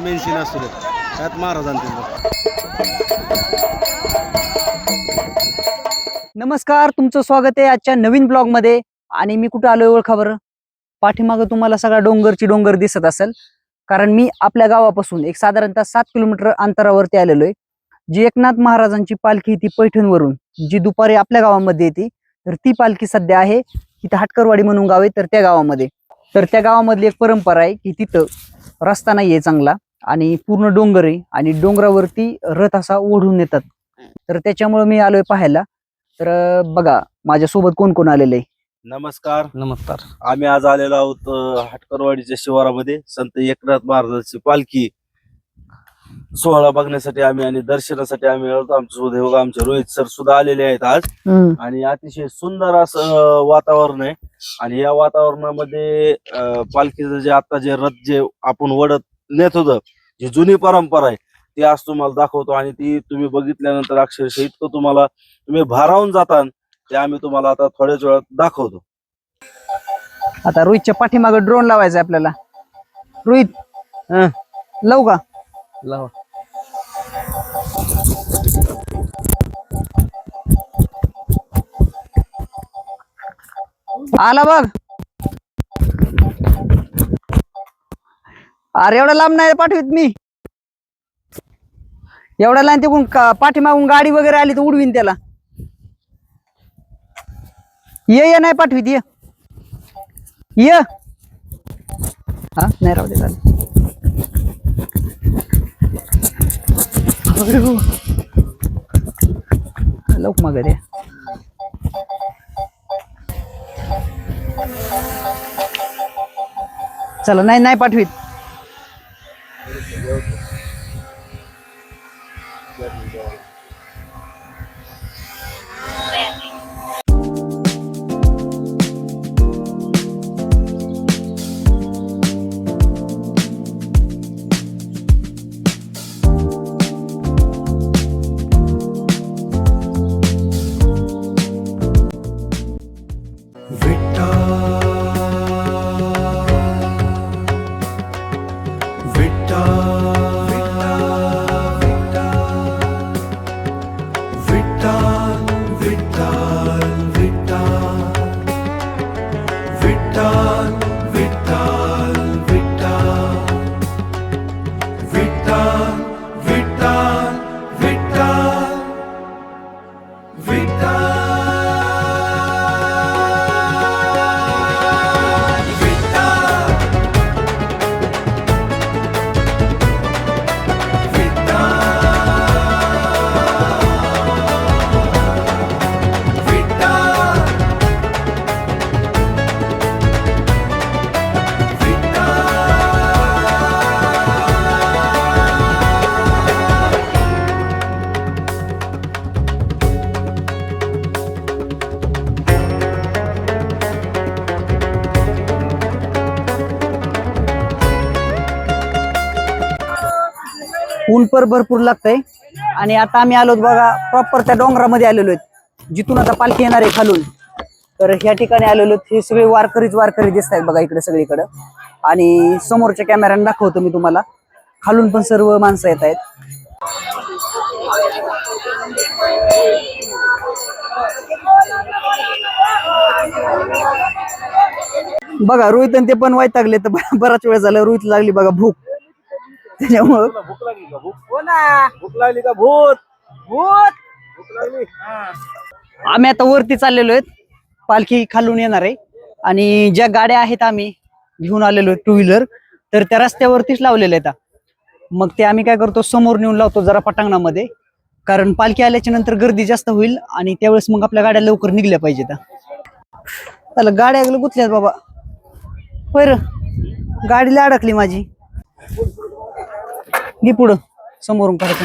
Mention असतो त्यात महाराजांचे. नमस्कार, तुमचं स्वागत आहे आजच्या नवीन ब्लॉग मध्ये. आणि मी कुठं आलोय ओळखा बरं? पाठीमागं तुम्हाला सगळा डोंगर दिसत असेल, कारण मी आपल्या गावापासून एक साधारणतः 7 किलोमीटर अंतरावरती आलेलो आहे. जी एकनाथ महाराजांची पालखी ती पैठणवरून जी दुपारी आपल्या गावामध्ये येते, तर ती पालखी सध्या आहे इथं हाटकरवाडी म्हणून गाव आहे, तर त्या गावामध्ये. तर त्या गावामधली एक परंपरा आहे की तिथं रस्ता नाहीये चांगला आणि पूर्ण डोंगर आहे आणि डोंगरावरती रथ असा ओढून येतात. तर त्याच्यामुळे मी आलोय पाहायला. तर बघा माझ्यासोबत कोण कोण आलेलं आहे. नमस्कार. नमस्कार. आम्ही आज आलेलो आहोत हाटकरवाडीच्या शिवारामध्ये संत एकनाथ महाराजांची पालखी सोहळा बघण्यासाठी आम्ही आणि दर्शनासाठी आम्ही आलो. आमच्यासोबत हे बघा आमचे रोहित सर सुद्धा आलेले आहेत आज. आणि अतिशय सुंदर असं वातावरण आहे. आणि या वातावरणामध्ये पालखीचं जे आता जे रथ जे आपण वडत नेत होतं, जी जुनी परंपरा आहे ती आज तुम्हाला दाखवतो. आणि ती तुम्ही बघितल्यानंतर अक्षरशः इतकं तुम्ही भारावून जाता ते आम्ही तुम्हाला आता थोड्याच वेळात दाखवतो. आता रोहितच्या पाठीमागे ड्रोन लावायचा आपल्याला. रोहित लावू का? लावा. आला बघ. अरे एवढा लांब नाही पाठवीत मी. एवढ्या लांब तिकडून पाठीमागून गाडी वगैरे आली तर उडवीन त्याला. ये नाही पाठवीत. ये हा नाही राहू दे चालेल. लोक मग रे चला. नाही पाठवीत. ऊन पर भरपूर लागतंय. आणि आता आम्ही आलो बघा प्रॉपर त्या डोंगरामध्ये आलेलो आहेत जिथून आता पालखी येणार आहे खालून. तर ह्या ठिकाणी आलेलो हे सगळे वारकरी दिसत आहेत बघा इकडे सगळीकडे. आणि समोरच्या कॅमेऱ्याने दाखवतो मी तुम्हाला. खालून पण सर्व माणसं येत आहेत. बघा रोहित ते पण वैतागले. तर बराच वेळ झाला रोहित लागली बघा भूक. त्याच्यामुळं भूक लागली का? भूक लागली का? भूत लागली. आम्ही आता वरती चाललेलो आहेत. पालखी खालून येणार आहे आणि ज्या गाड्या आहेत आम्ही घेऊन आलेलो आहे 2 व्हीलर, तर त्या रस्त्यावरतीच लावलेल्या आहेत. मग ते आम्ही काय करतो समोर नेऊन लावतो जरा पटांगणामध्ये, कारण पालखी आल्याच्या नंतर गर्दी जास्त होईल आणि त्यावेळेस मग आपल्या गाड्या लवकर निघल्या पाहिजेत. त्याला गाड्या गुतल्यात बाबा. होय र, गाडीला अडकली माझी. घे पुढं समोरून काढतो.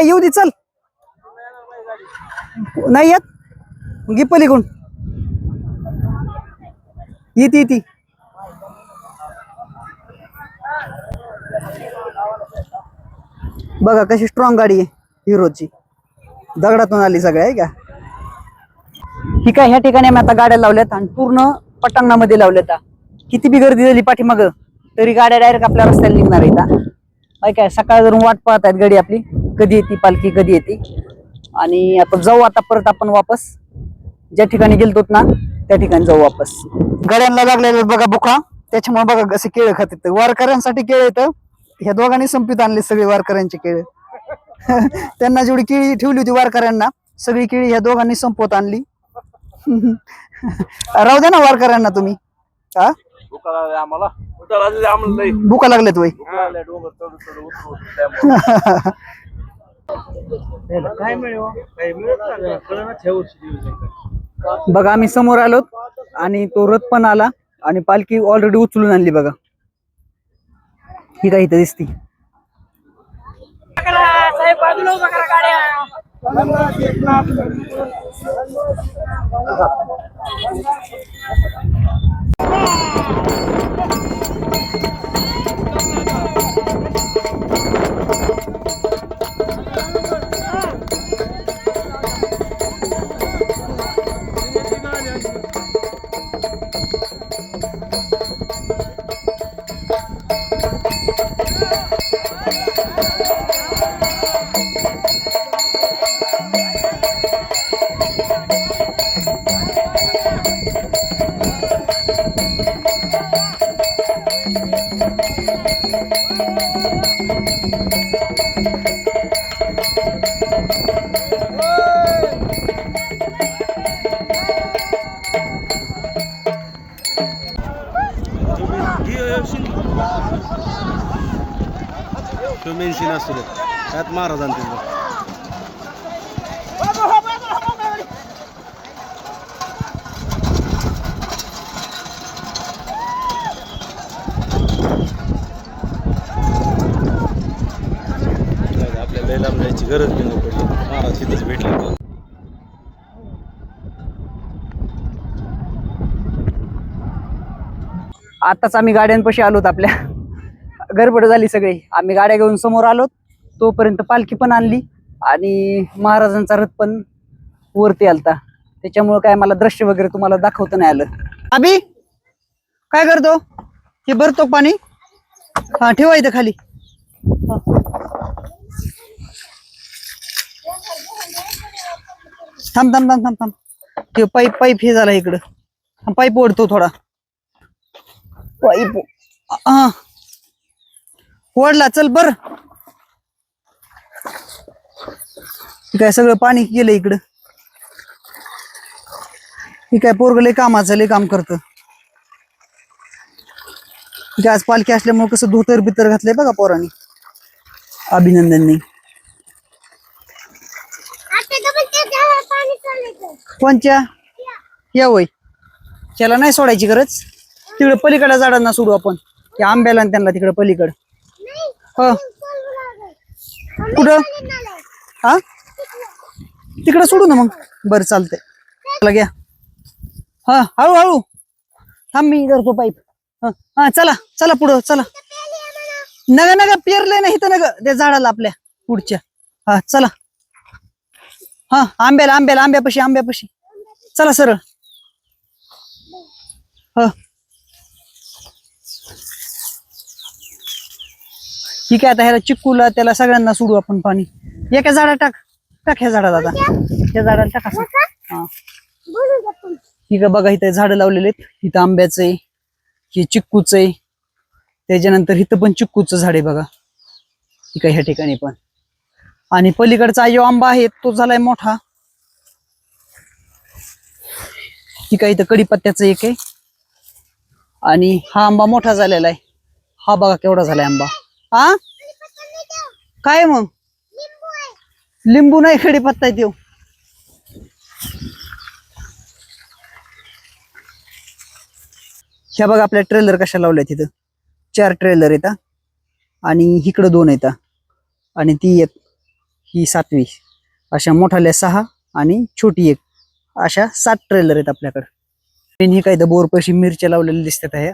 येऊ दे चल. नाही येत घे पलीकडून. येते बघा कशी स्ट्रॉंग गाडी आहे हिरोची, दगडातून आली सगळ्या आहे का. ही काय ह्या ठिकाणी आम्ही आता गाड्या लावल्यात आणि पूर्ण पटांगणामध्ये लावल्यात. किती बी गर्दी झाली पाठीमाग तरी गाड्या डायरेक्ट आपल्या रस्त्याला निघणार आहेत. काय सकाळ जरून वाट पाहत आहेत गाडी आपली, कधी येते पालखी कधी येते. आणि आता जाऊ आता परत आपण वापस ज्या ठिकाणी गेलतोत ना त्या ठिकाणी जाऊ वापस. गड्यांना लागलेले बघा बुका, त्याच्यामुळे बघा कसे केळे खातात. वारकऱ्यांसाठी केळे येतं, ह्या दोघांनी संपीत आणले सगळे वारकऱ्यांचे केळे. त्यांना जेवढी केळी ठेवली होती वारकऱ्यांना सगळी केळी ह्या दोघांनी संपवत आणली. राहू द्या ना वारकऱ्यांना तुम्ही. हा भुका लागल्यात वय. बघा आम्ही समोर आलो आणि तो रथ पण आला आणि पालखी ऑलरेडी उचलून आणली बघा. ही काय इथं दिसती. मेन सीन असतो त्यात महाराजांचे आपल्याला लांब जायची गरज बी नाही पडली, महाराज तिथंच भेटले. आताच आम्ही गाड्यांपाशी आलोत, आपल्या गडबड झाली सगळी. आम्ही गाड्या घेऊन समोर आलोत तोपर्यंत पालखी पण आणली आणि महाराजांचा रथ पण वरती आलता. त्याच्यामुळे काय मला दृश्य वगैरे तुम्हाला दाखवता नाही आलं. अभि काय करतो, हे भरतो पाणी. हा ठेवा इथं खाली. थांब थांब थांब थांब थांब. ते पाईप हे झाला इकडं, पाईप ओढतो थोडा. पाईप हा ओढला, चल बर. काय सगळं पाणी गेलं इकडं. ही काय पोरग लय कामाचं, लय काम करत. आज पालखी असल्यामुळे कसं धोतर बितर घातलंय बघा पोरांनी, अभिनंदननी. कोणच्या या वय त्याला नाही सोडायची गरज. तिकडे पलीकडे झाडांना सोडू आपण, त्या आंब्याला आणि त्यांना तिकडे पलीकडे. हो कुठं, हा तिकडे सोडू ना मग. बरं चालतंय, चला घ्या. हा हळूहळू थांब, मी करतो पाईप. हा चला चला पुढं चला. नग नग पेरले नाही तर नग त्या झाडाला आपल्या पुढच्या. हा चला. हा आंब्यापाशी चला सरळ. ह ठीक आहे, आता ह्याला चिक्कूला त्याला सगळ्यांना सोडू आपण पाणी. एका झाडा टाक ह्या झाडाला. आता त्या झाडाला टाक असं. हा ठीक आहे, बघा इथं झाडं लावलेले आहेत. इथं आंब्याचं आहे, हे चिक्कूचं आहे, त्याच्यानंतर इथं पण चिक्कूचं झाड आहे बघा. ठीक आहे ह्या ठिकाणी पण. आणि पलीकडचा जो आंबा आहे तो झालाय मोठा. ठीक आहे, इथं कडीपत्त्याचं एक आहे आणि हा आंबा मोठा झालेला आहे. हा बघा केवढा झालाय आंबा. हा काय मग लिंबू नाही, कडीपत्ता आहे तो. ह्या बघा आपल्या ट्रेलर कशा लावल्या तिथं. 4 ट्रेलर येतात आणि इकडं 2 येतात आणि ती एक, ही 7वी. अशा मोठाल्या 6 आणि छोटी एक, अशा 7 ट्रेलर आहेत आपल्याकडे. ही काय तर बोरपाशी मिरच्या लावलेल्या दिसतात. ह्या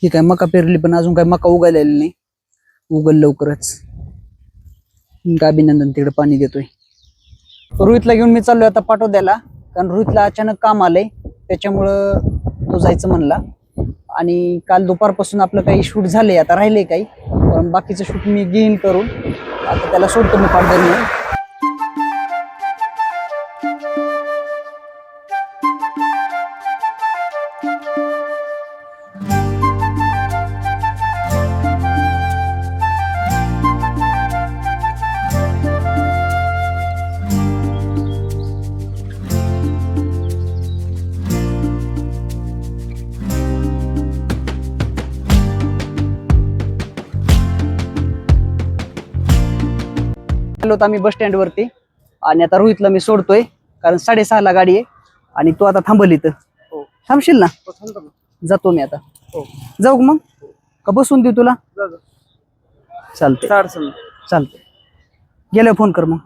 ठीक आहे, मका पेरली पण अजून काय मका उगायलेली नाही, उगल लवकरच. अभिनंदन तिकडे पाणी देतोय. रोहितला घेऊन मी चाललोय आता पाटोद्याला, कारण रोहितला अचानक काम आलंय, त्याच्यामुळं तो जायचं म्हणला. आणि काल दुपारपासून आपलं काही शूट झालंय, आता राहिलंय काही, पण बाकीचं शूट मी घेईन करून. आता त्याला सोडतो मी पाटोद्याला. आलो आम्ही बस स्टँड वरती, आणि आता रोहितला मी सोडतोय, कारण 6:30ला गाडी आहे, आणि तू आता थांबल इथं. थांबशील ना? जातो मी आता. जाऊ का मग? का बसून देऊ तुला? चालतंय. गेल्यावर फोन कर मग.